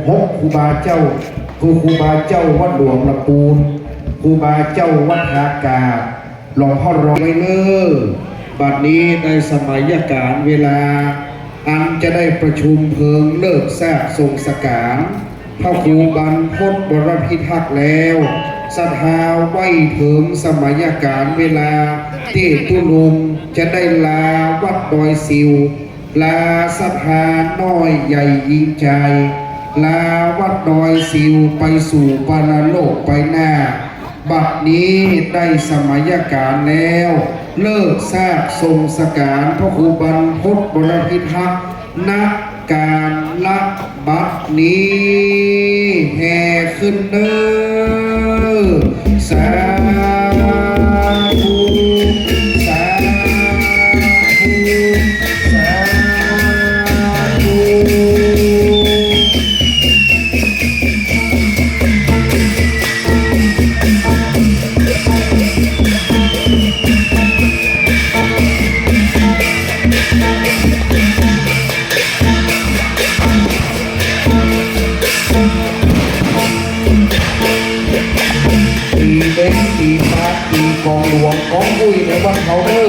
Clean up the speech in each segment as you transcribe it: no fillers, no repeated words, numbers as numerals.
พบครูบาเจ้าคือครูบาเจ้าวัดหลวงละปูนครูบาเจ้าวัดหากาหลวงพ่อรองไว้เนอบัดนี้ในสมัยการเวลาอันจะได้ประชุมเพลิงเลิกแทรกทรงสการพระครูบรรพตบรพิทักษ์แล้วศรัทธาไหวเถิงสมัยการเวลาเตตุลุงจะได้ลาวัดดอยสิวลาศรัทธาน้อยใหญ่ยิ่งใจลาวัดดอยสิวไปสู่ปรโลกไปหน้าบัดนี้ได้สมัยการแล้วเลิกทราบทรงสการพระครูบรรพตบรพิทักษ์นักการละบัดนี้แห่ขึ้นเด้อสาธุสาธุสาธุ ตีเบ้งตีพาร์ตีกองหลวงกองอุ้ยในวันเขาเด้อ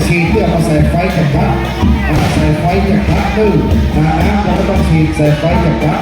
ฉีดเพื่อมาใส่ไฟจากพระใส่ไฟจากพระดื้อน้ำเราก็ต้องฉีดใส่ไฟจากพระ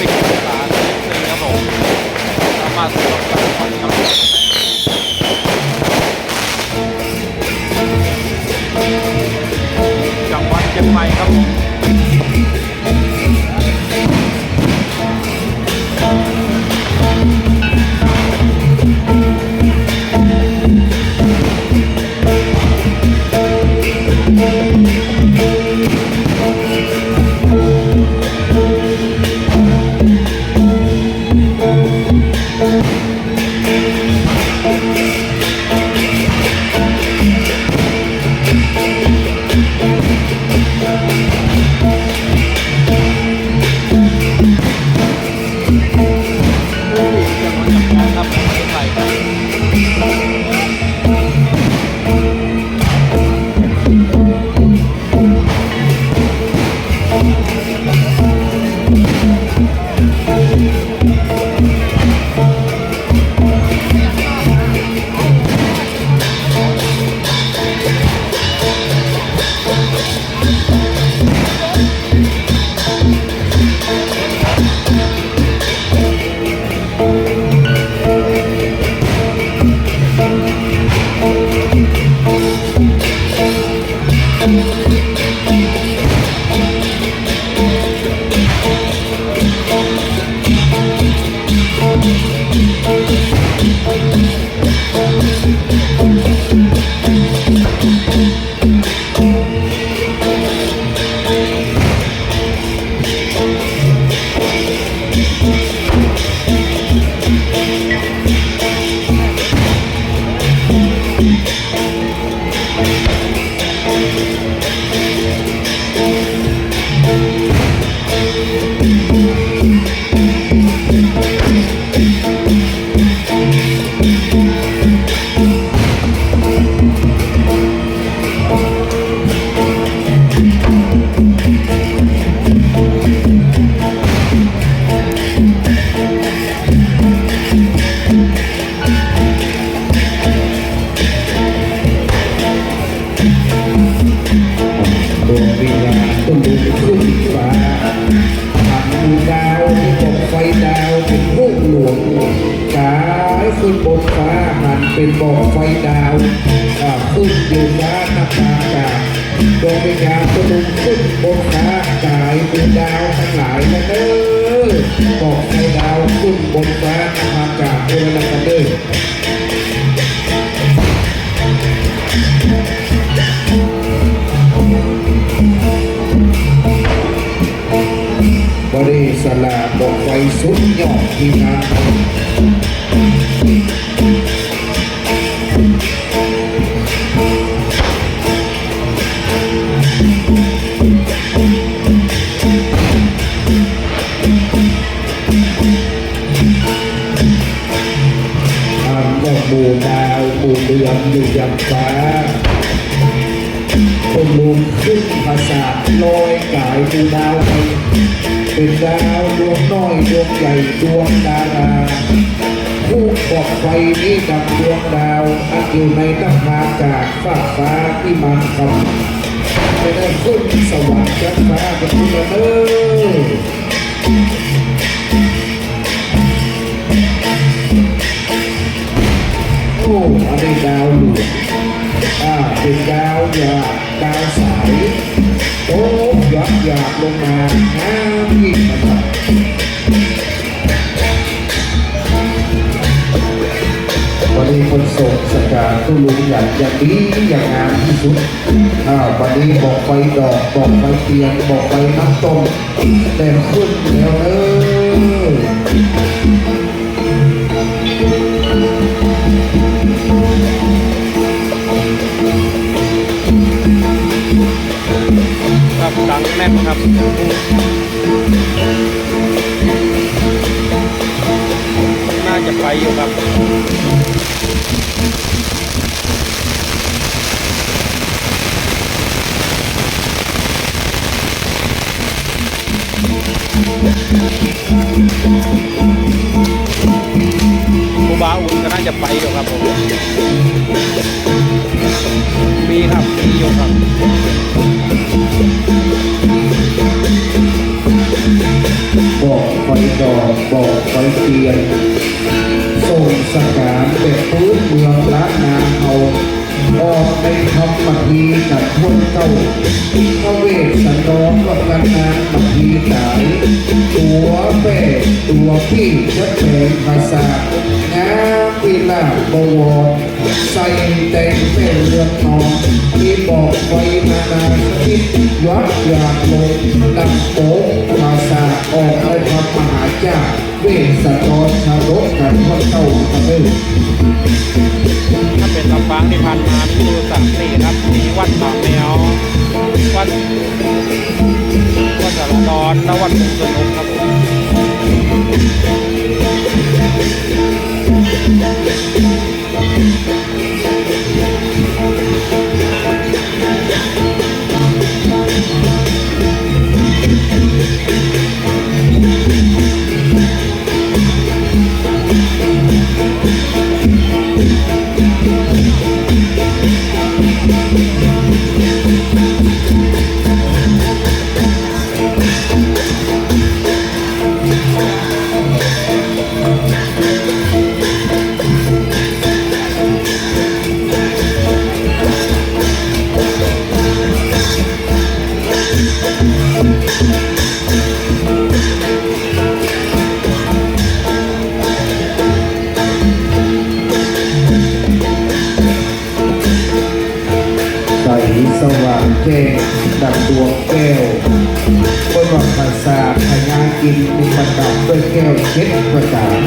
60 องศาเซลเซียสครับผมสามารถ ใหม่ครับผมดวงวิญญาณต้องลุกขึ้นฟ้าหันดูดาวที่บอกไฟดาวเป็นลูกหลวงฉายขึ้นบนฟ้าหันเป็นบอกไฟดาวขึ้นอยู่ฟ้าหน้าอากาศดวงวิญญาณต้องลุกขึ้นบนฟ้าฉายดูดาวทั้งหลายนะเด้อบอกไฟดาวขึ้นบนฟ้าหน้าอากาศด้วยนะเด้อบริสลาบอกไฟสุดยอดที่งานก็หมู่ดาวหมู่เดือนอยู่ยังฟ้าคนลุกขึ้นภาษาลอยกายดูดาวไปเป็นดาวดวงน้อยดวงใหญ่ดวงดาราผู้บอกไฟนี้กับดวงดาวอันอยู่ในน้ำอากาศฟ้าที่มันคำเป็นขึ้นสว่างจันฟ้าเป็นผู้ละเนโอ้อันนี้ดาวหลวงเป็นดาวหยาบดาวใสโอ้หยาบหยาบลงมาน้ำยิ่งนะครับวันนี้คนโศกสการตู้ลุงอย่างดีอย่างงามที่สุดวันนี้บอกไฟดอกบอกไฟเทียนบอกไฟน้ำต้มแต่ขึ้นแล้วเนครับดังแน่นครับน่าจะไปอยู่ครับครูบาอุ่นก็น่าจะไปอยู่ครับผมมีครับมีอยู่ครับบอกไฟดอกบอกไฟเทียนส่งสการแบบพื้นเมืองล้านนาเอาออกในธรรมทีกับพวกเจ้าพระเวส หัวแม่ตัวพี่จะเป็นภาษางามวิลาบวรใส่แดงเป็นเรือนนอนที่บอกไว้นานาชนิดยัดอยากลงดังโป๊ะภาษาออกในพระมหาเจ้าเวสสันดรชาลกกันพระเจ้าพระเจ้า ถ้าเป็นลำปางที่ผ่านมามีอยู่3 ที่ครับมีวัดปากแมววัดสารดอนและวัดมุงสนุกครับผม ใสสว่างแจ้งดังดวงแก้วบนวังภาษาพญากินมีประดับด้วยแก้วเช็ดประกาศ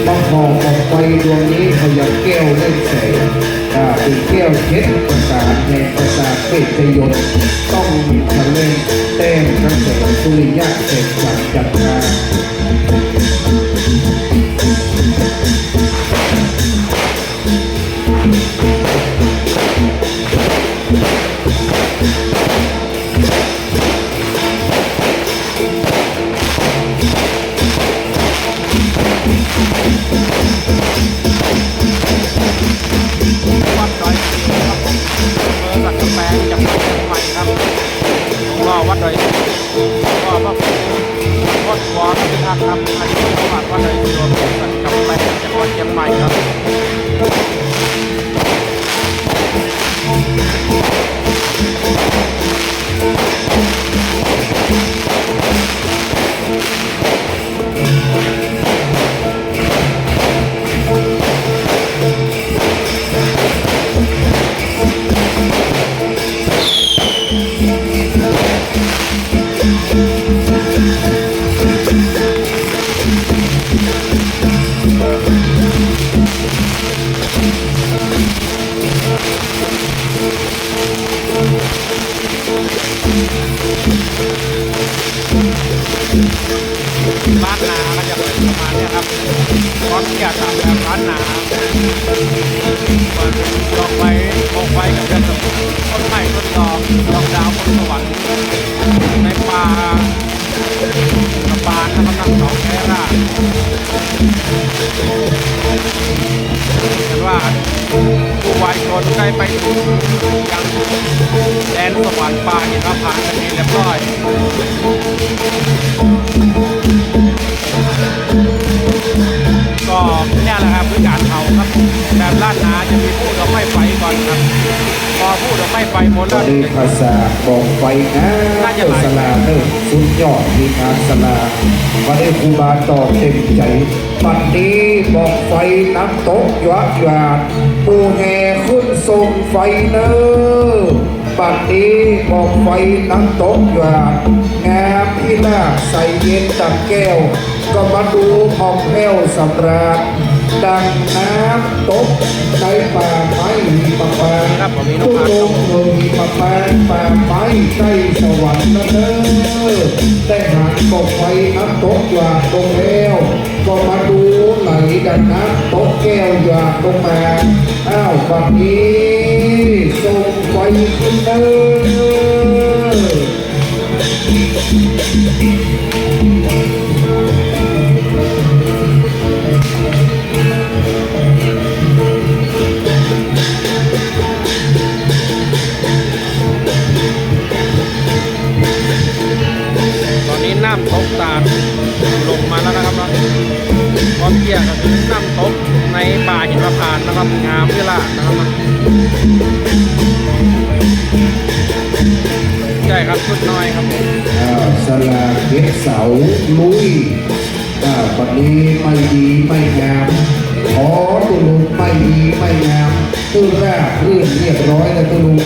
ต้องพอออกไปดวงนี้เขายังแก้วเล่นแสงเป็นแก้วเช็ดประกาศในประสาทเวชยนต์ต้องทะเลแต้มกระแสสุริยะเสกจัดจัดการ วัดดอยสีครับผมอำเภอสัตว์แปลงจังหวัดเชียงใหม่ครับก็วัดดอยสีก็พระครูโคตรวรพิทักษ์ครับอันนี้จังหวัดวัดดอยสีอำเภอสัตว์แปลงจังหวัดเชียงใหม่ครับบ้านนาก็จะเป็นประมาณนี้ครับก้อนเกียร์ตามแบบบ้านนาเปิดดอกไม้กับเดือนสมุทรต้นไม้ต้นดอกดอกดาวบนสวรรค์ในป่าสะพานนะครับน้ำหนองแคร่าเห็นว่าผู้วายชนได้ไปถึงยังแดนสวรรค์ป่าหินผากันเรียบร้อยก็เนี่ยแหละครับคือการเผาครับแบบล้านนาจะมีผู้ดอกไม้ไฟก่อนครับพอผู้ดอกไม้ไฟหมดแล้ว ดีภาษาบอกไฟนะสลาเนิ่สุดยอดมีการสลามาได้ครูบาตอบเต็มใจปัดนี้บอกไฟน้ำตกยะหยาดปูแห่ขึ้นทรงไฟเนอปัดนี้บอกไฟน้ำตกหยาดงามที่หน้าใส่เย็นดังแก้วก็มาดูหอกแก้วสำราญดังน้ำตกในป่าไม้มีปะปางผู้ลงเมืองมีปะปางป่าไม้ใกล้สวรรค์นะเด้อได้หันบอกไฟน้ำตกหยาดลงแล้วก็มาดูไหลดังน้ำตกแก้วหยาดลงมาอ้าวบัดนี้ส่งไฟขึ้นเด้น้ำตกตาดลงมาแล้วนะครับพร้อมเกี่ยวกับน้ำตกในป่าหิมพานต์นะครับงามวิลาศนะครับใช่ครับ ครับชุดน้อยครับผม สลากเก็บเสาลุยวันนี้ไม่ดีไม่งามขอตุลุงไม่ดีไม่งามตื้อราบรื่นเรียบร้อยนะตุลุง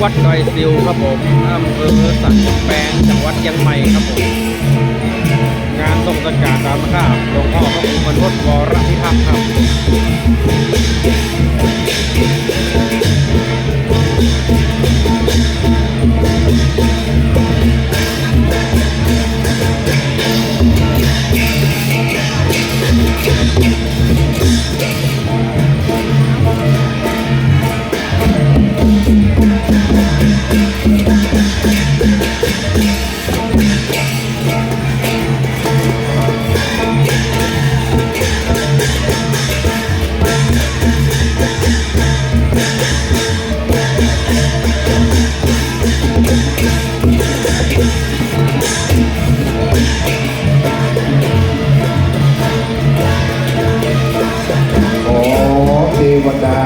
วัดดอยซิวครับผมอำเภอสันกำแพงจังหวัดเชียงใหม่ครับผมงานส่งสการตามข้าหลวงพ่อพระครูบรรพตวรพิทักษ์ครับขอเทวดา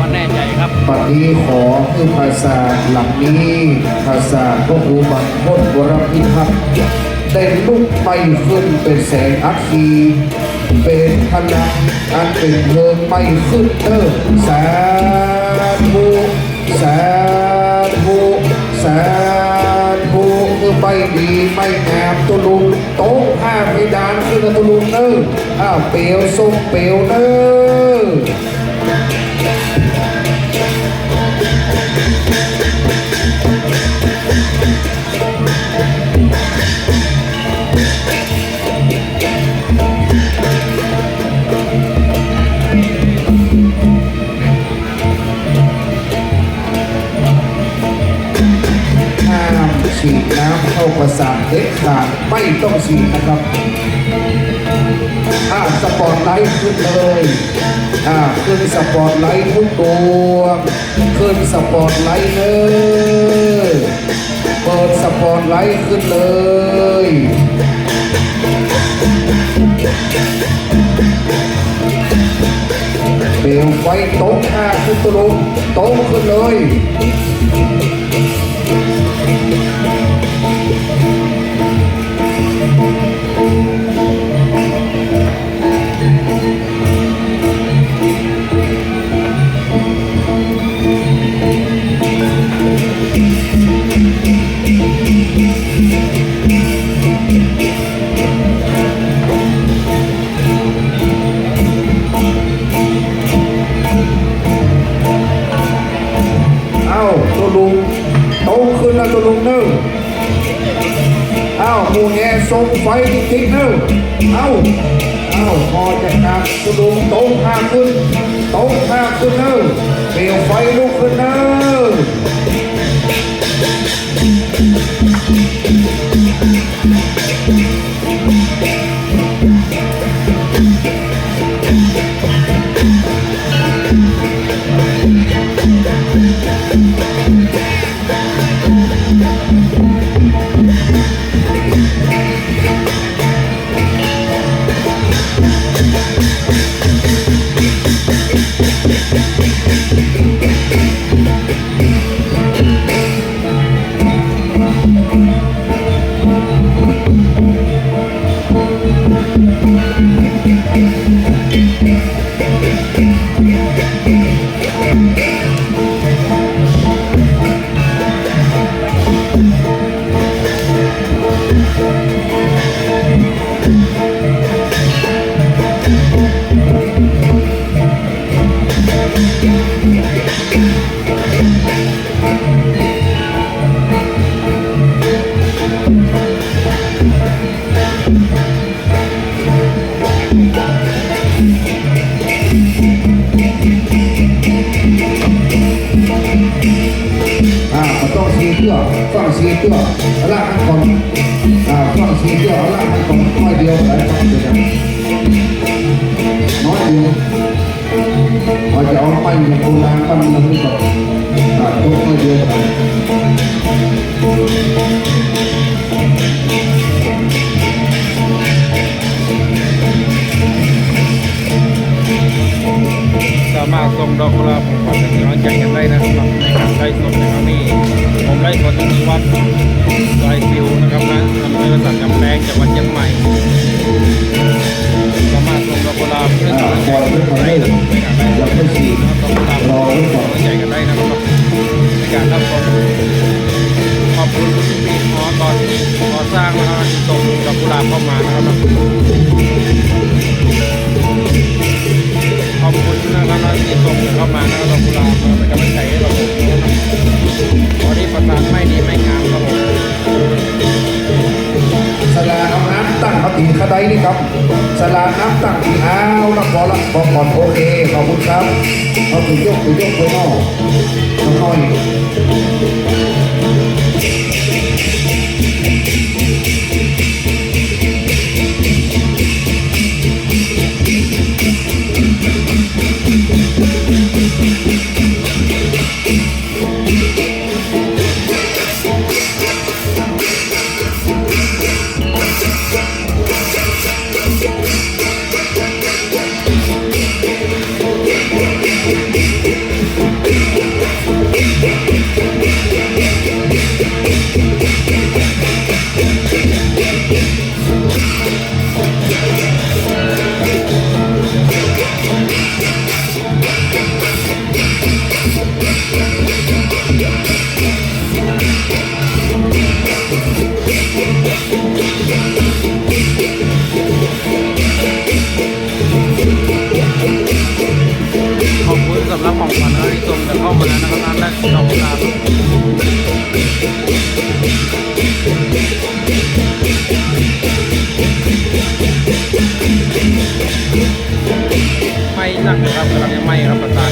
มันแน่ใจครับ ปัจนี้ขอคือภาษาหลังนี้ภาษาพระครูบรรพตวรพิทักษ์ได้ลุกไปขึ้นเป็นแสงอัคคีเป็นพลังอันเป็นเพลิงไม่ขึ้นสาธุสาธุสาธุคือไม่ดีไม่งามตุลุงโต๊ะผ้าเพดานขึ้นตุลุงเปลวส้มเปลวห้ามฉีดน้ำเข้าประสาทเด็ดขาดไม่ต้องฉีดนะครับสปอร์ตไลท์ขึ้นเลยขึ้นสปอร์ตไลท์ทุกตัวขึ้นสปอร์ตไลท์เลยเปิดสปอร์ตไลท์ขึ้นเลยเปลวไฟโต๊ะขึ้นตัวลงโต๊ะขึ้นเลยตัวลุงโตขึ้นแล้วตัวลุงหมูแง่ส่งไฟจริงพอจะกลับตัวลุงโตข้าขึ้นเปลวไฟลุกขึ้น ฟังสีตัวละมันก่อนฟังสีตัวละมันก่อนน้อยเดียวหลายฟังเดียวน้อยเดียวอาจจะเอาไปอย่างโบราณปั้นมันไม่ก่อนต้องน้อยเดียวกัน สามารถส่งดอกกุหลาบของขวัญเป็นกำลังใจกันได้นะครับในการไล่สดในครั้งนี้ผมไล่สดที่วัดไร่ฟิวนะครับนะอำเภอสันกำแพงจังหวัดเชียงใหม่สามารถส่งดอกกุหลาบเป็นกำลังใจกันได้นะครับในการไล่สดนะครับดอกกุหลาบรอเป็นกำลังใจกันได้นะครับในการรับชมขอบคุณที่มีก่อสร้างนะครับที่ส่งดอกกุหลาบเข้ามานะครับขอบคุณนะครับที่ส่งเข้ามานะครับดอกกุหลาบเป็นกำลังใจให้เรานะครับวันนี้ประสานไม่ดีไม่งามครับผม สลาเอาน้ำตั้งมาตีขดายนี่ครับสลาน้ำตั้งตีเอาละพอละพอก่อนโอเคขอบคุณครับเอาไปยกไปนอกน้อยขอบคุณสำหรับของขวัญที่ส่งกันเข้ามานะครับร้านแรกดอกกุหลาบไม่หนักนะครับกำลังยังไม่ครับประสาน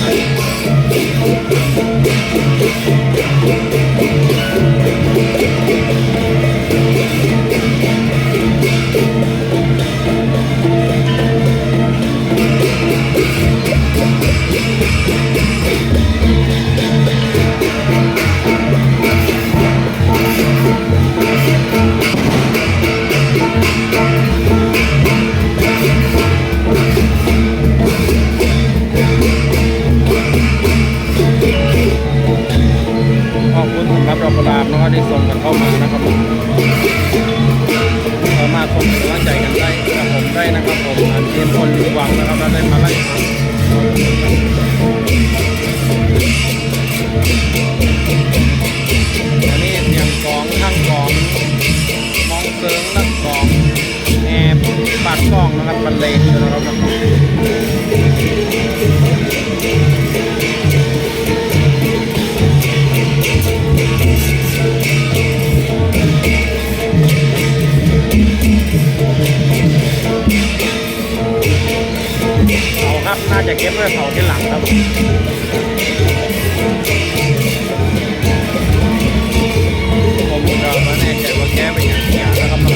ขอบคุณครับดอกกุหลาบนะครับที่ส่งกันเข้ามานะครับสามารถส่งกำลังใจกันได้กับผมได้นะครับผมเตรียมคนหวังนะครับแล้วได้มาไล่อันนี้เสียงกองทั้งกองมองเซิงนักกองแอบปัดกล้องนะครับบรรเลงอยู่นะครับเขาครับน่าจะเก็บไว้เขาที่หลังครับผมก็ไม่แน่ใจว่าแกเป็นอย่างไรนะครับน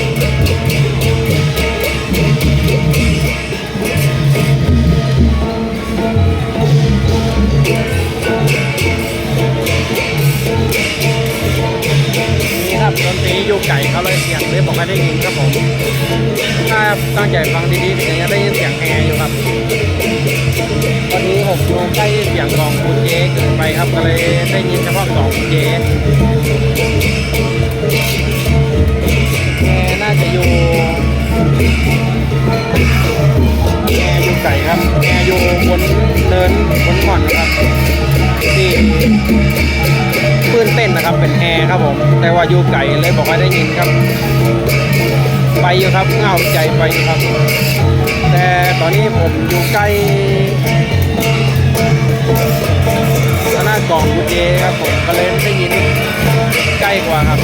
ี่ครับดนตรีอยู่ไก่เขาเลยเสียงเลยบอกให้ได้ยินครับผมถ้าตั้งใจฟังดีๆจะได้ยินเสียงแอร์อยู่ครับวันนี้ผมอยู่ใกล้เสียงของคุณเจเกินไปครับก็เลยได้ยินเฉพาะของคุณเจแอร์น่าจะอยู่ไก่ครับแอร์อยู่บนเนินบนขอนครับที่ปืนเต้นนะครับเป็นแอร์ครับผมแต่ว่าอยู่ไก่เลยบอกว่าได้ยินครับไปอยู่ครับเงาใจไปอยู่ครับแต่ตอนนี้ผมอยู่ใกล้หน้ากล่องกูเจครับผมก็เลยได้ยินใกล้กว่าครับ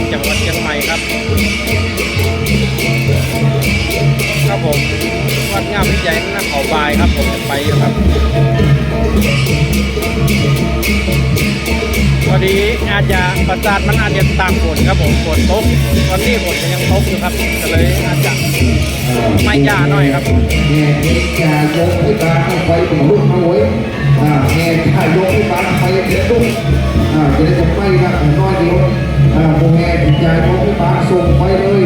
งจังหวัดเชียงใหม่ครับครับผมวัดงามวิจัยนักเขาบายครับผมไปอยู่ครับพอดีอาจจะประสาทมันอาจจะตากฝนครับผมฝนตกตอนนี้ฝนยังตกอยู่ครับก็เลยอาจจะไม่ยาหน่อยครับแง่จ่ายกให้ตาไฟของลูกมาไว้แง่จ่ายกให้ตาไฟเด็ดลูกจะได้จะไม่ละน้อยเดียวโมแง่จ่ายกให้ตาส่งไปเลย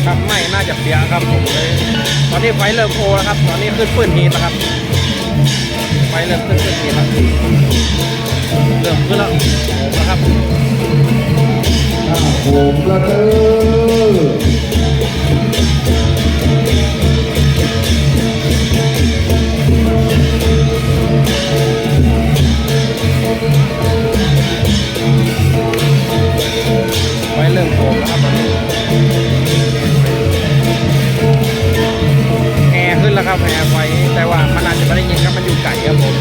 ครับไม่น่าจะเปียครับผมเลยตอนนี้ไฟเริ่มโอแล้วครับตอนนี้ขึ้นปืนฮีทแล้วครับไฟเริ่มขึ้นปืนฮีทแล้วเริ่มขึ้นแล้วโอครับผมละเด้ไฟเริ่มโอแล้วครับตอนนี้แอร์ขึ้นแล้วครับแอร์ไฟแต่ว่ามันอาจจะไม่ได้ยินครับมันอยู่ไกลครับผม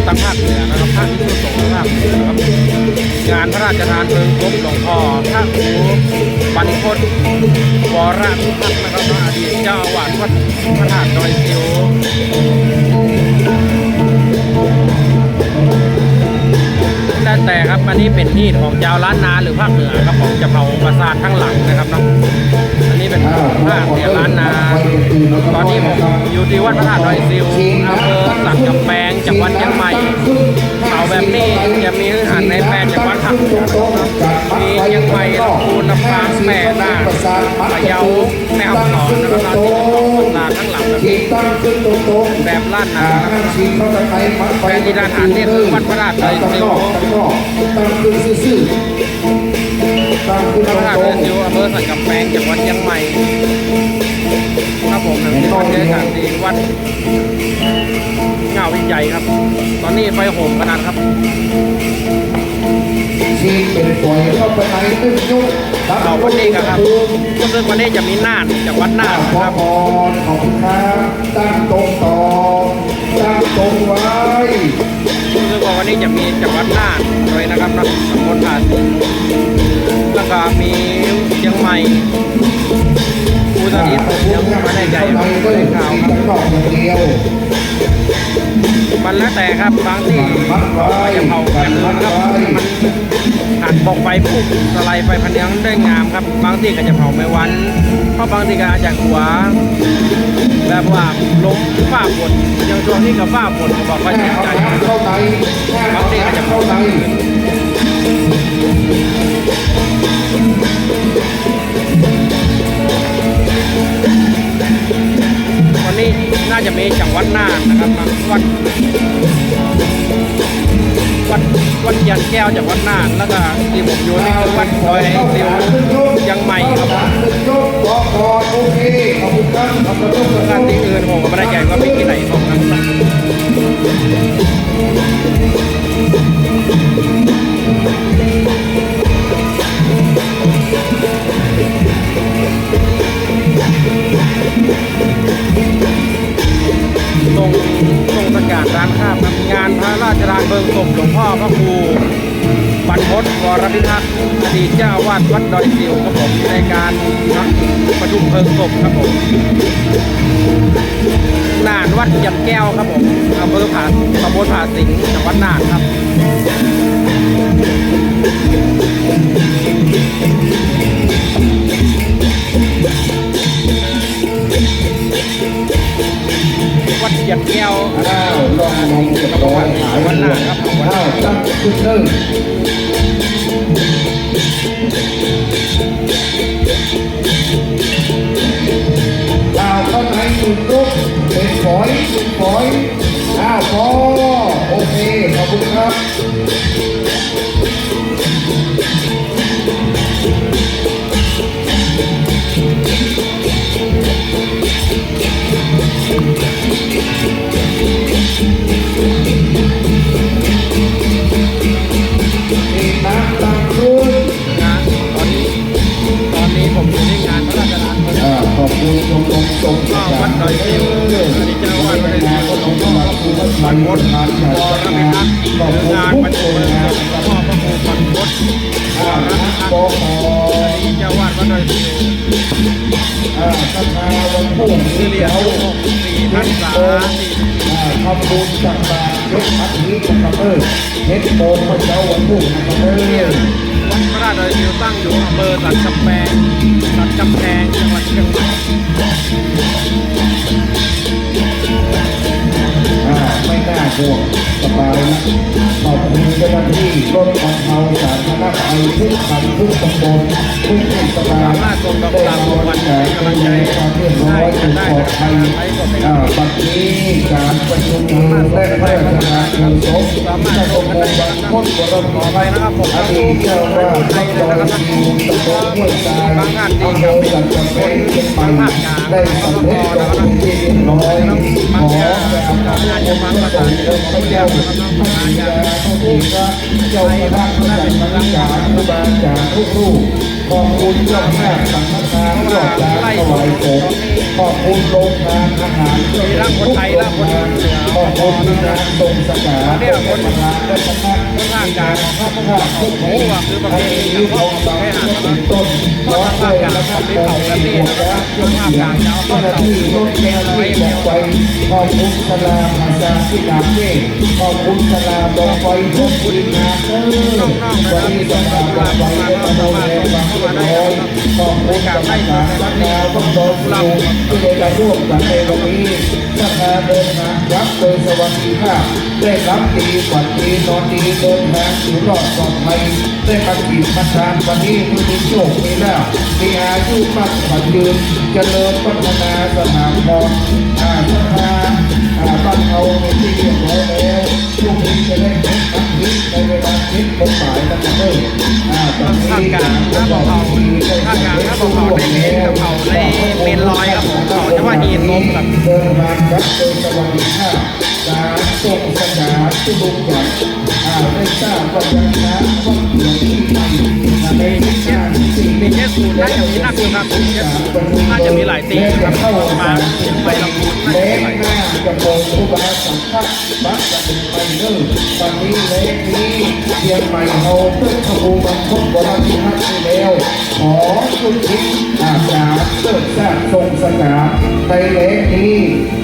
ทางภาคเหนือนะครับภาคที่สุดของภาคเหนือนะครับงานพระราชทานเพลิงศพหลวงพ่อพระครูบรรพตวรพิพัฒน์นะครับอดีตเจ้าอาวาสวัดพระธาตุดอยซิวแต่ครับอันนี้เป็นที่ของเจ้าล้านนาหรือภาคเหนือครับของจะเผาปราสาทข้างหลังนะครับเนาะอันนี้เป็นภาคเหนือล้านนาตอนนี้ผมอยู่ที่วัดพระธาตุดอยซิวอำเภอสันกำแพงจังหวัดเชียงใหม่เผาแบบนี้จะมีอาหารใน8จังหวัดภาคเหนือมีเชียงใหม่ลำพูนลำปางแพร่น่านพะเยาแม่ฮ่องสอนนะครับที่เป็นปราสาทข้างหลังแบบล้านนาแต่ที่ด้านหันนี่คือวัดพระธาตุดอยซิวตั้งขึ้นซื่อตั้งขึ้น พระธาตุดอยซิวอำเภอสันกำแพงจังหวัดเชียงใหม่ครับผมเป็นวัดเจริญดีวัดเงาวิจัยครับตอนนี้ไฟโหมขนาดครับชีเป็นปล่อยเข้าไปในตึ้งยุบเราวันนี้ครับซึ่งวันนี้จะมีน่านจากวัดน่านครับขอบคุณครับตั้งตรงต่อตั้งตรงไว้ซึ่งวันนี้จะมีจากวัดน่านด้วยนะครับนะสมุทรสาครแล้วก็มีเชียงใหม่อุตรดิตถ์ยังไม่ได้ใจครับเป็นข่าวครับมันแล้วแต่ครับบางที่จะเผาแบบนู้นครับมันหันบอกไฟปุ๊บสไลด์ไฟพันยังได้งามครับบางที่ก็จะเผาไม่วันเพราะบางที่ก็อาจจะหัวแบบว่าลมฟ้าฝนอย่างช่วงนี้กับฟ้าฝนก็บอกว่าเจ็บใจบางที่ก็จะเผาตามคืนวันนี้น่าจะมีจังหวัดน่านนะครับวัดยันแก้วจากวัดน่านแล้วก็ที่ผมอยู่นี่คือวัดดอยซิวยังใหม่ครับการที่อื่นผมก็ไม่ได้ใจว่ามีที่ไหนของนั้นตรงสกัดร้านข้ามงานพระราชทานเพลิงศพหลวงพ่อพระครูบรรพตวรพิทักษ์อดีตเจ้าอาวาสวัดดอยซิวครับผมในการประชุม เพลิงศพครับผมน่านวัดยันแก้วครับผมอำเภอผาตำบลผาสิงห์จังหวัดน่านครับวัดยันแก้ว อ้าวลองมองจะร้อยหาย วันหน้าครับวันหน้า อ้าวตั้งขึ้นเริ่มอ้าวข้างในสุดลุกเป็นฝอยอ้าวพอโอเคขอบคุณครับมีน้ำตังคุณ งานตอนนี้ผมอยู่ที่งานพระราชทานเพลิง ขอบคุณตรงตรง ก็วัดดอยซิวอันนี้เจ้าอาวาสวัดดอยซิวหลวงพ่อพระครูบรรพตวรพิทักษ์หรืองานประชุมหลวงพ่อพระครูบรรพตวรพิทักษ์อันนี้เจ้าอาวาสวัดดอยซิว สภาวันพุ่ง คือเรียนอายุ64พรรษา ทำบุญจากบาทเฮ็ดพัดนี้นะครับเฮ็ดโมงวันเช้าวันพุ่งนะครับ วัดพระราชดอยซิวตั้งอยู่อำเภอสันกำแพงจังหวัดเชียงใหม่ ไม่น่าห่วงสบายนะขอบคุณเจ้าหน้าที่รถบรรเทาสาธารณภัยทุกคันทุกตำบลทุกเทศบาล สามารถส่งดอกกุหลาบของขวัญให้กำลังใจ ความเรียบร้อยถูกปลอดภัยบัดนี้การประชุมและพระราชทานเพลิงศพพระบรมบรรพตบรม ขอไปนะครับผม อดีตเจ้าว่าพระดอยซิวตำบลห้วยทรายอำเภอสันกำแพงเชียงใหม่ได้สำเร็จลงเป็นที่เรียบร้อยขอแด่พระบรมพระสงฆ์พระเจ้าพระบิดาพระผู้พระเจ้าพระพระจันทร์พระการพระบาจารย์ทุกรูปขอบคุณเจ้าแม่สังฆทานรอบการถวายสงฆ์ขอบคุณโรงทานอาหารเครื่องดื่มทุกโรงทานขอบคุณที่นางทรงสกาได้ประทานได้ประทาน ภาคกลาง พระพุทธโอ้โหคือประเพณีของเราเป็นต้นร้อยเลยนะครับเป็นของประเทศนะครับยกภาพอย่างยาวเจ้าหน้าที่รถแกน้อยบอกไว้ขอบคุณสลาภาษาที่นำเองขอบคุณสลาบอกไว้ทุกคนงานวันนี้สลาบอกไว้ได้มาดูแลความเรียบร้อยขอบคุณกับให้การสัญญาต้องโดนเราที่ได้ร่วมกันในวันนี้สภาเดินทางรับโดยสวัสดิภาพได้รับดีฝันดีนอนดีเดินทางอยู่รอดปลอดภัยได้มากีดมาทานวันนี้มือมีโชคมีลาภมีอายุมั่นขวัญยืนเจริญพัฒนาสถาพรสภาบ้านเราเป็นที่เรียบร้อยแล้วช่วงนี้จะได้เห็นนักวิทย์ในเวลาคิดกฎหมายนะครับตอนนี้ ภาคกลางหน้าบ่อเผาภาคกลางหน้าบ่อเผาในเมนกับเผาในเมนลอยครับผมเขาจะว่าหีนลมแบบ เดินมารับโดยสวัสดิภาพการส่งสนานทุลุกหวังได้ทราบว่ายังนะว่าเกี่ยวที่ในชาติสิ่ง มีแค่ศูนย์น่าจะมีนักครับน่าจะมีหลายตีนะครับประมาณไปลำพูนน่า เล็ จะมีหลาย กหน้าจะโปงผู้บาสังฆะบัตรจะเป็นไปเนิ่วันนี้เล็กนี้เชียงใหม่เราเพื่อขบวนบรรพตบรพิทักษ์ที่แล้วขอสุดทิศอาจารย์เติมสร้างทรงสนามในเล็กนี้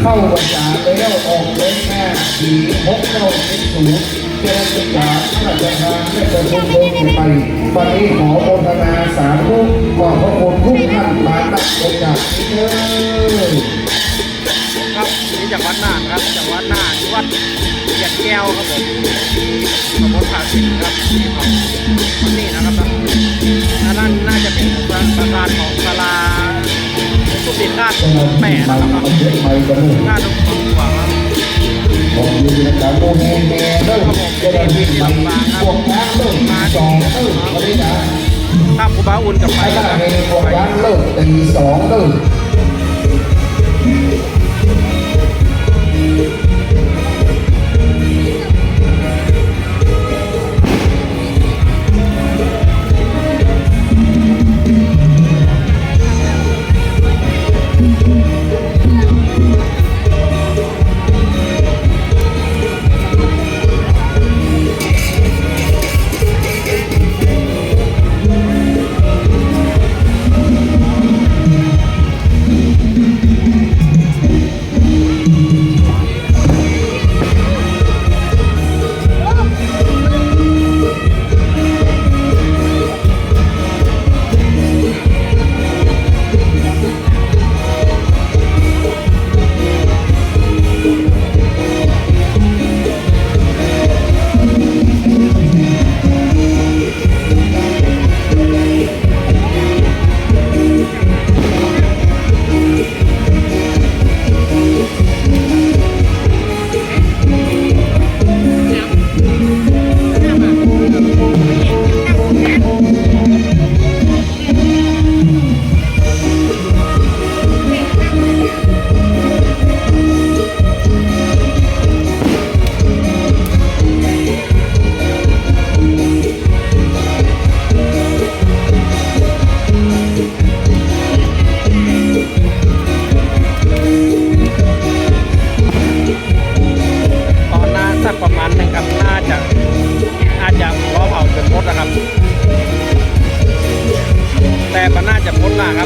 เข้าภาษาแล้วออกเล็กหน้าผีพกเข้าเป็นศูนย์เจริญการพระราชทานและประชุมเมืองไปวันนี้ขอโมทนาสาธุขอพระคุณทุกท่านมานับโอกาสนี้เถิด ครับนี่จากวัดน่านครับจากวัดน่านวัดเหยียดแก้วครับผมตำบลผาสิงห์ครับที่ของวัดนี้นะครับอันนั้นน่าจะเป็นประธานของศาลาสุติราชแปดนะครับงานตรงของหัวครับ บอกอยู่ในการโมเมนต์เริ่มจะได้วิ่งไปพวกช้างเริ่มมาสองเริ่มวันนี้นะครับ ครูบาอุ่นกับไป ไอ้ ค บ้า รับ นเองพวกช้างเริ่มตีสองเริ่ม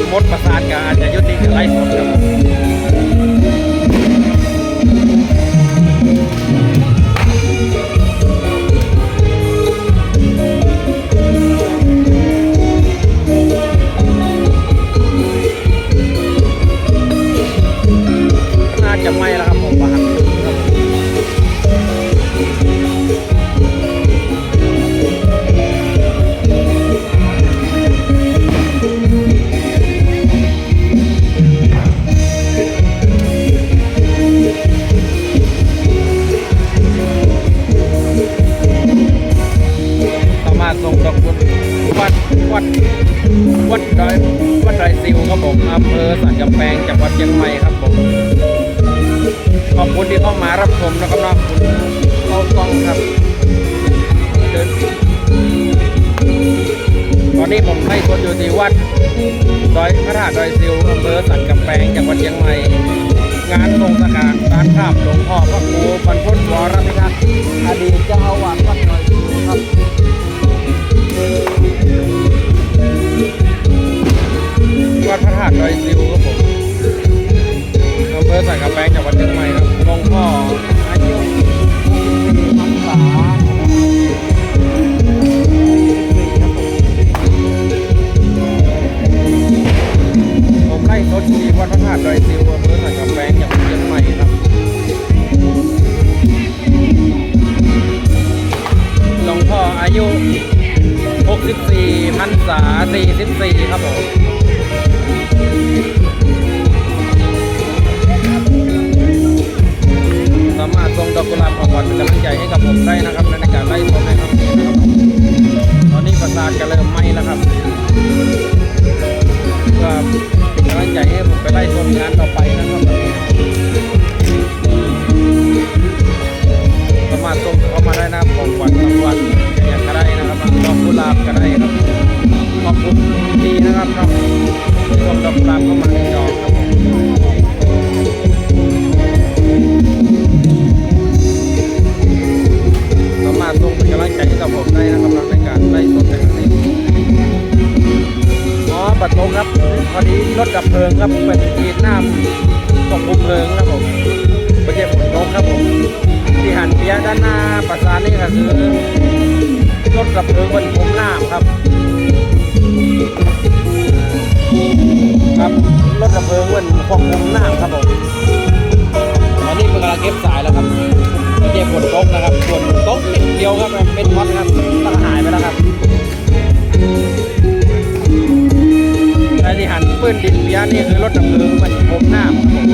มันหมดประสานกันอาจจะยุติไลฟ์สดครับน่าจะไม่แล้วครับผมว่าครับส่งดอกบุญวัดดอยซิวครับผมอำเภอสันกำแพงจังหวัดเชียงใหม่ครับผมขอบคุณที่เข้ามารับชมนะครับน้องคุณเข้ากล้องครับตอนนี้ผมให้คนอยู่ที่วัดดอยพระธาตุดอยซิวอำเภอสันกำแพงจังหวัดเชียงใหม่งานทรงสการการข้ามหลวงพ่อพระครูบรรพตวรพิทักษ์อดีตเจ้าอาวาสวัดดอยซิวครับวัดพระธาตุดอยซิวครับผมอำเภอสันกำแพงจังหวัดเชียงใหม่ครับหลวงพ่ออายุ64 พรรษาผมไล่รถที่วัดพระธาตุดอยซิวอำเภอสันกำแพงจังหวัดเชียงใหม่ครับหลวงพ่ออายุ64 พรรษา 44ครับผมสามารถส่งดอกกุหลาบของขวัญเป็นกำลังใจให้กับผมได้นะครับในการไล่สดนะครับตอนนี้ประสาทก็เริ่มไหม้แล้วครับเพื่อเป็นกำลังใจให้ผมไปไล่สดงานต่อไปนะครับสามารถส่งเข้ามาได้นะครับของขวัญรางวัลอย่างก็ได้นะครับดอกกุหลาบก็ได้ครับขอบคุณดีนะครับน้องส่งดอกกุหลาบเข้ามาในจอครับสามารถส่งเป็นกำลังใจให้กับผมได้นะครับในการไล่สดในครั้งนี้บัตรตรงครับพอดีรถดับเพลิงครับเป็นฉีดน้ำควบคุมเพลิงครับผมไม่ใช่ฝนตกครับผมที่หันเปียด้านหน้าประสานนี่ก็คือรถดับเพลิงบนผมน้ำครับรถดับเพลิงบนควบคุมน้ำครับผมตอนนี้เพิ่งกำลังเก็บสายแล้วครับไม่ใช่ฝนตกนะครับฝนตกนิดเดียวครับเป็นมอดครับต้องหายไปแล้วครับไอ้ที่หันปืนดินเปียนี่คือรถดับเพลิงบนผมน้ำครับ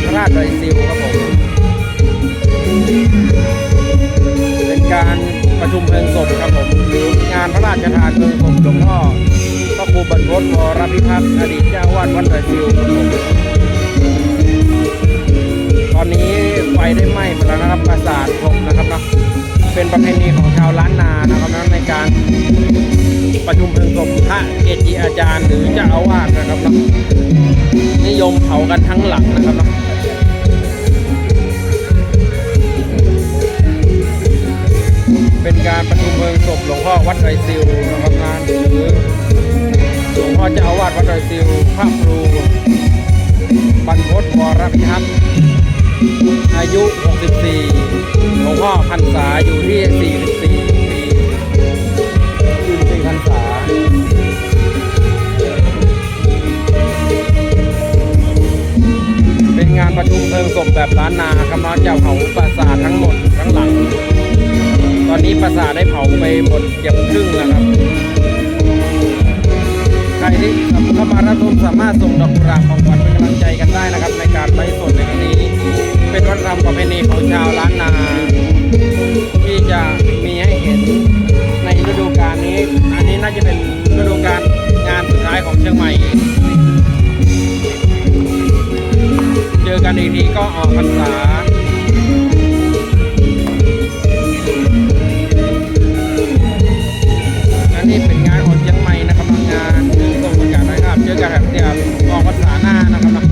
พระธาตุดอยซิวครับผมเป็นการประชุมเพลิงศพครับผมหรืองานพระราชทานเพลิงศพหลวงพ่อพระครูบรรพตวรพิพัฒน์อดีตเจ้าวาดวัดดอยซิวครับผมตอนนี้ไฟได้ไหม้หมดแล้วนะครับปราสาทผมนะครับเนาะเป็นประเพณีของชาวล้านนานะครับนะในการประชุมเพลิงศพพระเกจิอาจารย์หรือเจ้าอาวาสนะครับเนาะนิยมเผากันทั้งหลังนะครับเนาะเป็นการประชุมเพลิงศพหลวงพ่อวัดดอยซิวนะครับนะหรือหลวงพ่อเจ้าอาวาสวัดดอยซิวพระครูบรรพตวรพิทักษ์อายุ 64 หลวงพ่อพรรษาอยู่ที่ 44 ปี44 พรรษาเป็นงานประชุมเพลิงศพแบบล้านนาครับน้องจะเผาปราสาททั้งหมดทั้งหลังตอนนี้ปราสาทได้เผาไปหมดเกือบครึ่งแล้วครับใครที่เข้ามารับชมสามารถส่งดอกกุหลาบของขวัญเป็นกำลังใจกันได้นะครับในการไลฟ์สดในครั้งนี้เป็นวัฒนธรรมประเพณีของชาวล้านนาที่จะมีให้เห็นในฤดูกาลนี้อันนี้น่าจะเป็นฤดูกาลงานสุดท้ายของเชียงใหม่เจอกันอีกทีก็ออกพรรษาอันนี้เป็นงานของเชียงใหม่นะครับงานส่งประกาศนะครับเจอกันแบบเดียวออกพรรษาหน้านะครับ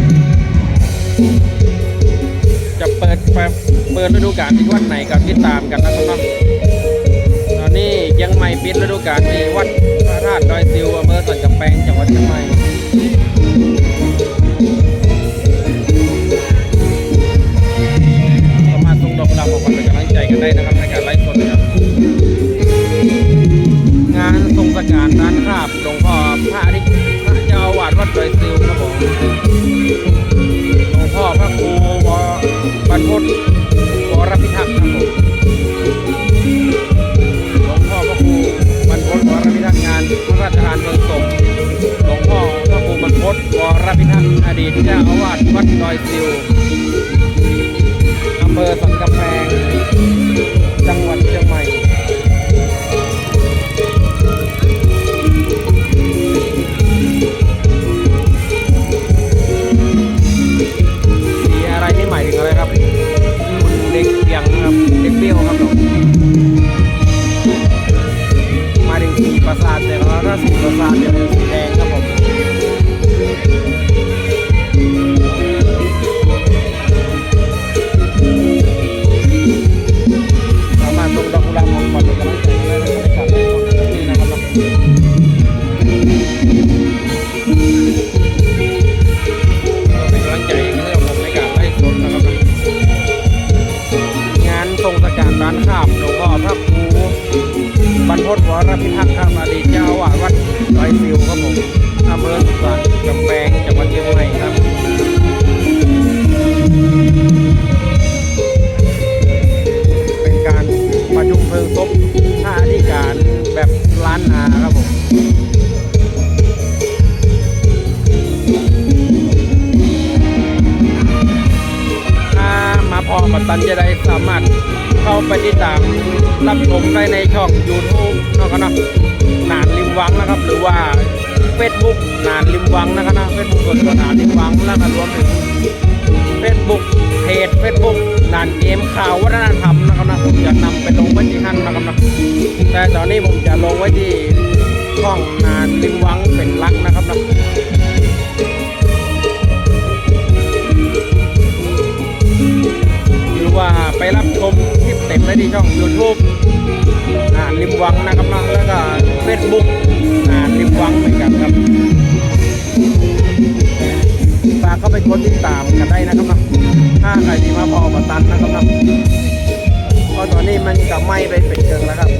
จะเปิดฤดูกาลที่วัดไหนกับที่ตามกันนะครับตอนนี้ยังไม่ปิดฤดูกาลที่วัดพระธาตุดอยซิวอำเภอสันกำแพงจังหวัดเชียงใหม่สามารถส่งดอกกุหลาบของขวัญเป็นกำลังใจกันได้นะครับในการไลฟ์สดนะครับงานทรงสการร้านคราบหลวงพ่อพระเจ้าอาวาสวัดดอยซิวครับผมหลวงพ่อพระครูบรรพตวรพิทักษ์ครับผมหลวงพ่อพระครูบรรพตวรพิทักษ์งานพระราชทานเพลิงศพหลวงพ่อพระครูบรรพตวรพิทักษ์อดีตเจ้าอาวาสวัดดอยซิวอำเภอสันกำแพงจังหวัดเชียงใหม่อะไรนี่หมายถึงอะไรครับคุณเด็กเปียงครับเด็กเบี้ยวครับมาถึงสีประสาทแต่เราถ้าสีประสาทจะเป็นสีแดงครับผมสามารถส่งดอกกุหลาบของขวัญเป็นกำลังใจได้ในการไลฟ์สดนี้นะครับเป็นกำลังใจให้ผมในการไลฟ์สดนะครับงานทรงสการร้านข้าวหลวงพ่อพระครูบรรพตวรพิทักษ์ครับอดีตเจ้าอาวาสวัดดอยซิวครับผมอำเภอสันกำแพงจังหวัดเชียงใหม่ครับเป็นการประชุมเพลิงศพท่าธิการแบบล้านนาครับผมถ้ามาพอปัตตันจะได้สามารถเข้าไปติดตามรับชมได้ในช่อง YouTube นะครับนะนานริมวังนะครับหรือว่า Facebook นานริมวังนะครับนะ Facebook ส่วนตัวนานริมวังแล้วก็รวมถึง Facebook เพจ Facebook นานเกมข่าววัฒนธรรมนะครับนะผมจะนำไปลงไว้ที่นั่นนะครับนะแต่ตอนนี้ผมจะลงไว้ที่ช่องนานริมวังเป็นหลักนะครับนะหรือว่าไปรับชมคลิปเต็มได้ที่ช่อง YouTube นานริมวังนะครับนะแล้วก็ Facebook นานริมวังเหมือนกันครับฝากเข้าไปกดติดตามกันได้นะครับนะถ้าใครที่มาพอมาตันนะครับนะเพราะตอนนี้มันจะไหม้ไปเป็นเชิงแล้วครับ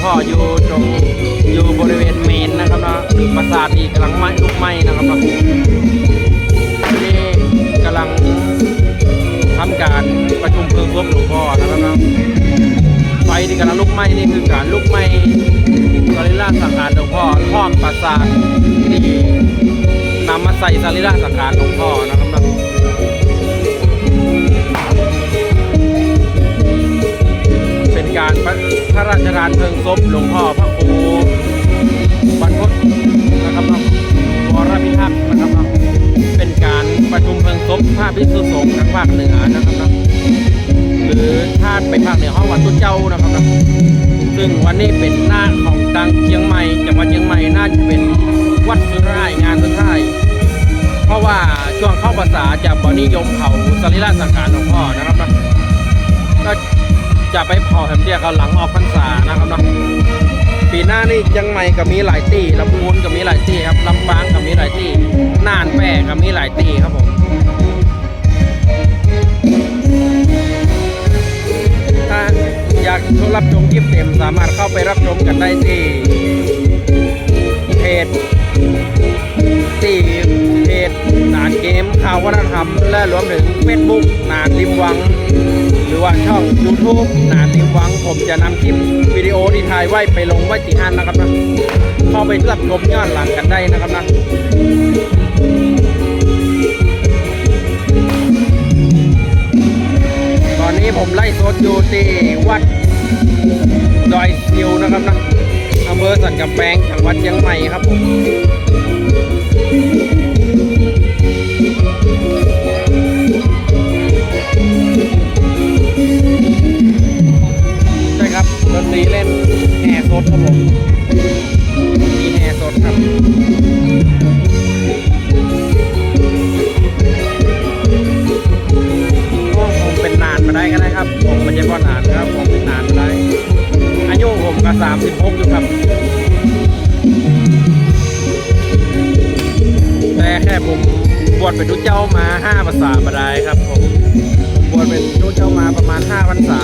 พ่ออยู่บริเวณเมนนะครับนะหรือปราสาทที่กำลังลุกไหม้นะครับนะนี่กำลังทำการประชุมเพลิงศพหลวงพ่อนะครับนะไฟที่กำลังลุกไหม้นี่คือการลุกไหม้สรีระสังขารหลวงพ่อพร้อมปราสาทที่นำมาใส่สรีระสังขารหลวงพ่อนะครับนะเป็นการพระราชทานเพลิงศพหลวงพ่อพระครูบรรพตนะครับวรพิทักษ์นะครับเป็นการประชุมเพลิงศพพระภิกษุสงฆ์ทางภาคเหนือนะครับหรือถ้าไปภาคเหนือห้องวัดตุ้เจ้านะครับซึ่งวันนี้เป็นหน้าของทางเชียงใหม่จังหวัดเชียงใหม่น่าจะเป็นวัดสุดท้ายงานสุดท้ายเพราะว่าช่วงเข้าพรรษาจะบ่นิยมเผาสรีระสังขารหลวงพ่อนะครับนะก็จะไปเผาแหมเดียเขาหลังออกพรรษานะครับเนาะปีหน้านี่เชียงใหม่ก็มีหลายที่ลำพูนก็มีหลายที่ครับลำปางก็มีหลายที่น่านแพร่ก็มีหลายที่ครับผมถ้าอยากรับชมคลิปเต็มสามารถเข้าไปรับชมกันได้ที่เพจนานเกมข่าววัฒนธรรมและรวมถึง Facebook นานริมวังหรือว่าช่อง YouTube นานริมวังผมจะนำคลิปวิดีโอที่ถ่ายไว้ไปลงไว้ที่อันนะครับนะเข้าไปรับชมย้อนหลังกันได้นะครับนะตอนนี้ผมไล่สดอยู่ที่วัดดอยซิวนะครับนะอำเภอสันกำแพงจังหวัดเชียงใหม่ครับผมใช่ครับดนตรีเล่นแห่สดครับผมมีแห่สดครับผมเป็นนานมาได้ก็ได้ครับผมไม่ใช่พ่อนานครับผมเป็นนานมาได้อายุผมก็36อยู่ครับแต่แค่ผมบวชเป็นทุกเจ้ามา5 พรรษามาได้ครับผมบวชเป็นทุกเจ้ามาประมาณ5 พรรษา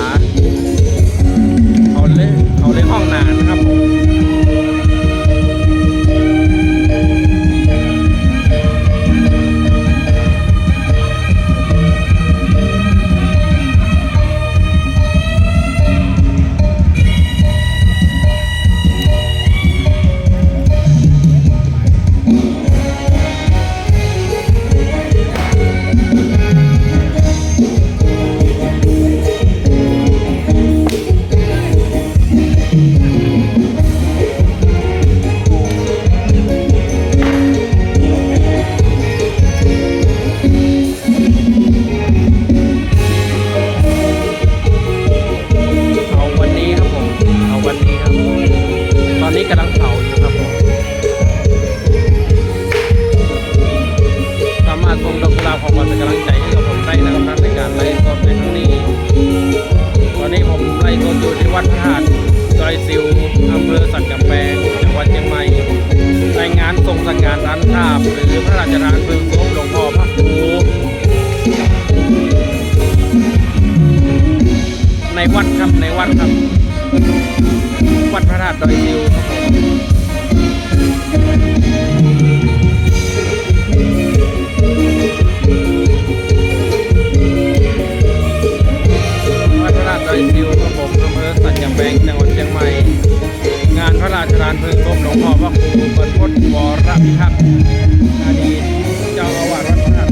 เขาเล่นห้องนานครับผมกำลังเผาอยู่ครับผมสามารถส่งดอกกุหลาบของมันเป็นกำลังใจให้กับผมได้นะครับในการไล่สดในครั้งนี้ตอนนี้ผมไล่สดอยู่ที่วัดพระธาตุดอยซิวอำเภอสันกำแพงจังหวัดเชียงใหม่รายงานส่งสัญญาณร้านภาพหรือพระราชทานเพลิงศพหลวงพ่อพระครูในวัดครับวัดพระธาตุดอยซิวครับวัดพระธาตุดอยซิวครับผมอำเภอสันกำแพงจังหวัดเชียงใหม่งานพระราชทานเพลิงศพหลวงพ่อพระครูบรรพตวรพิทักษ์อดีตเจ้าอาวาสวัดพระธาตุ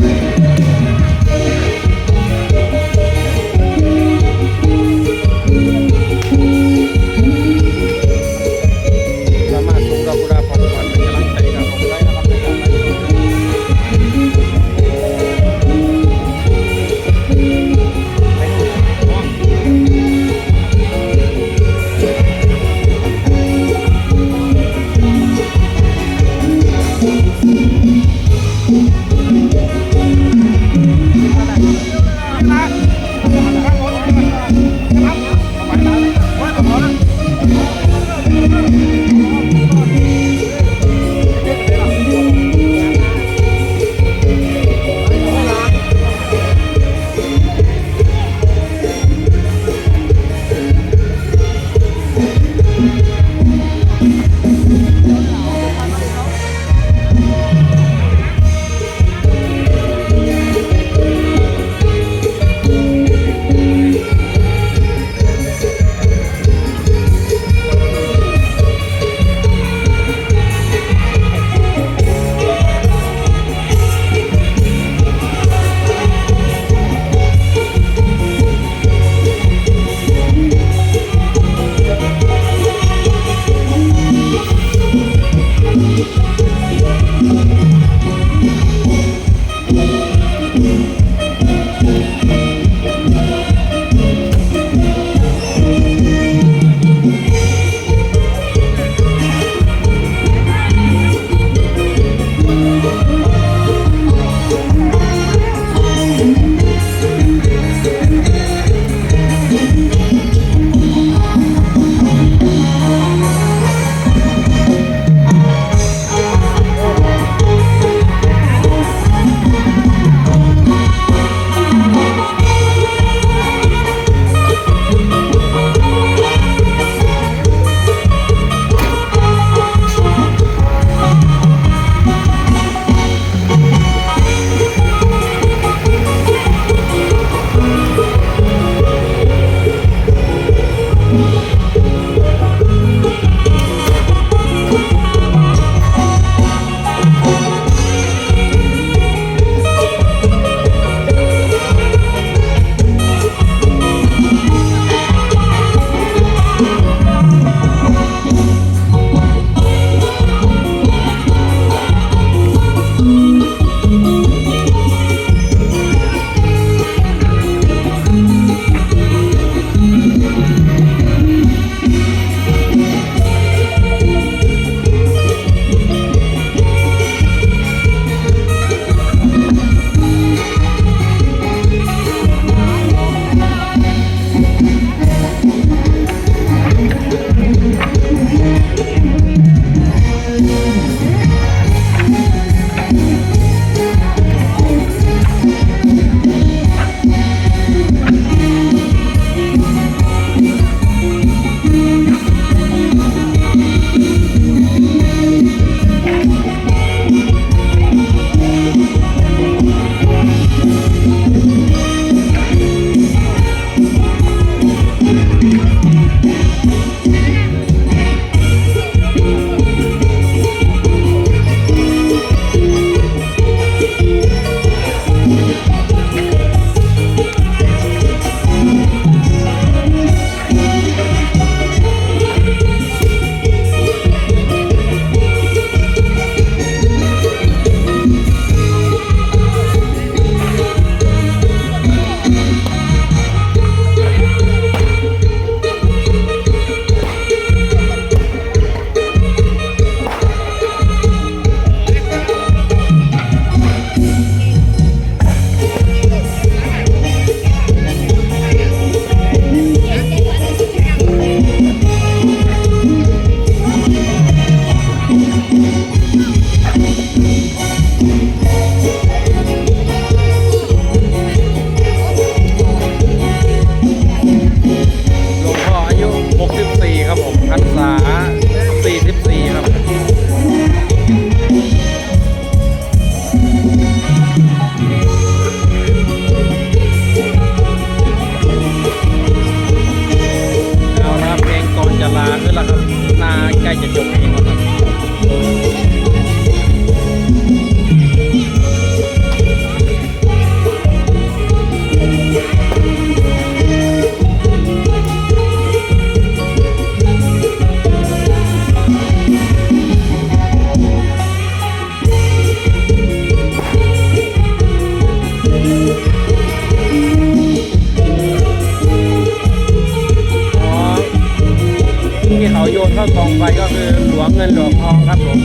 งินหลวงทองครับผม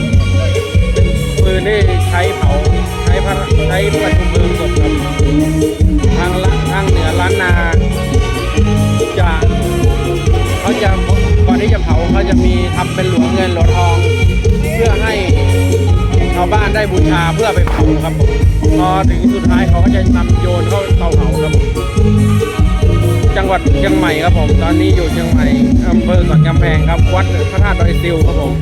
ปืนที่ใช้เผาใช้ประชุมเพลิงศพครับทางเหนือล้านนาจะเขาจะก่อนที่จะเผาเขาจะมีทำเป็นหลวงเงินหลวงทอง เพื่อให้ชาวบ้านได้บูชาเพื่อไปเผาครับผมพอถึงสุดท้ายเขาก็จะนำโยนเข้าเตาเผาครับผมจังหวัดเชียงใหม่ครับผมตอนนี้อยู่เชียงใหม่อำเภอสันกำแพงครับวัดพระธาตุดอยซิวครับผม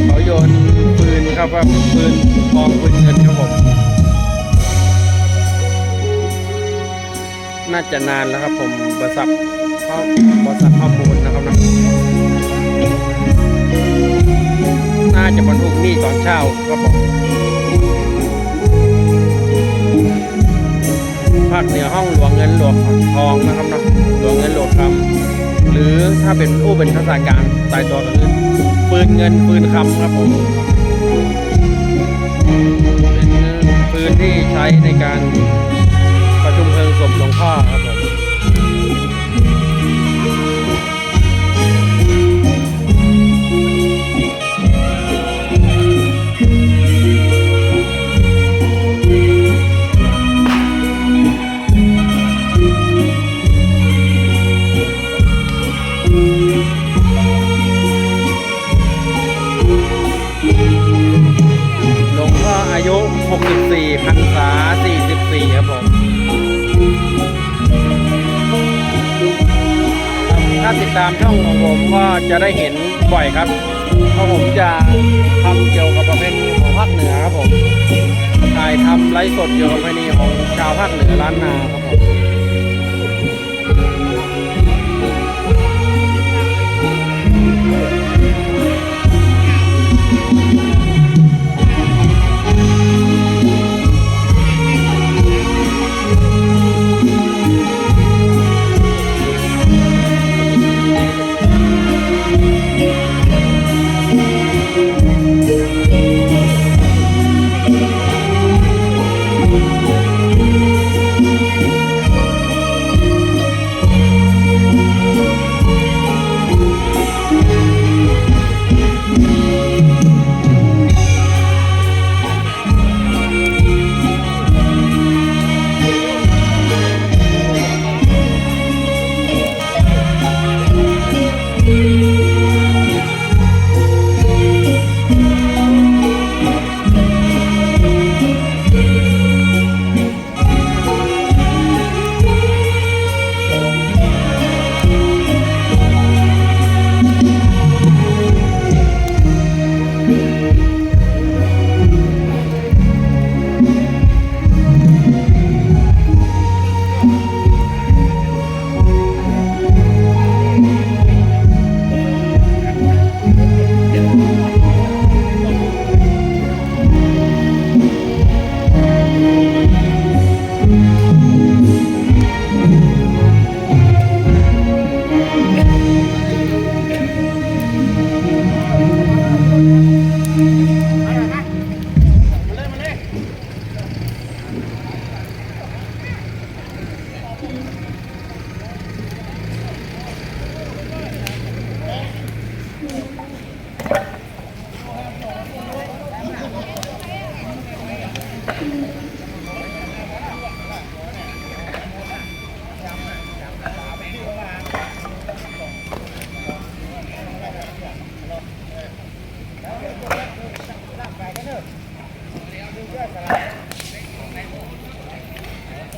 เขาโยนปืนครับว่าปืนทองปืนเงินครับผมน่าจะนานแล้วครับผมบริษัทข้อมูลนะครับนะน่าจะบรรทุกนี่ตอนเช้าครับผมภาคเหนือห้องหลวงเงินหลวงทองนะครับนะหลวงเงินหลวงคำหรือถ้าเป็นเป็นภาษากลางตายตัวก็คือปืนเงินปืนคำครับผมเป็นปืนที่ใช้ในการประชุมเพลิงศพหลวงพ่อครับผมหลวงพ่ออายุ 64 พรรษา 44 ครับผมถ้าติดตามช่องของผมก็จะได้เห็นบ่อยครับเพราะผมจะทำเกี่ยวกับประเพณีของภาคเหนือครับผมถ่ายทำไลฟ์สดเกี่ยวกับประเพณีของชาวภาคเหนือล้านนาครับผม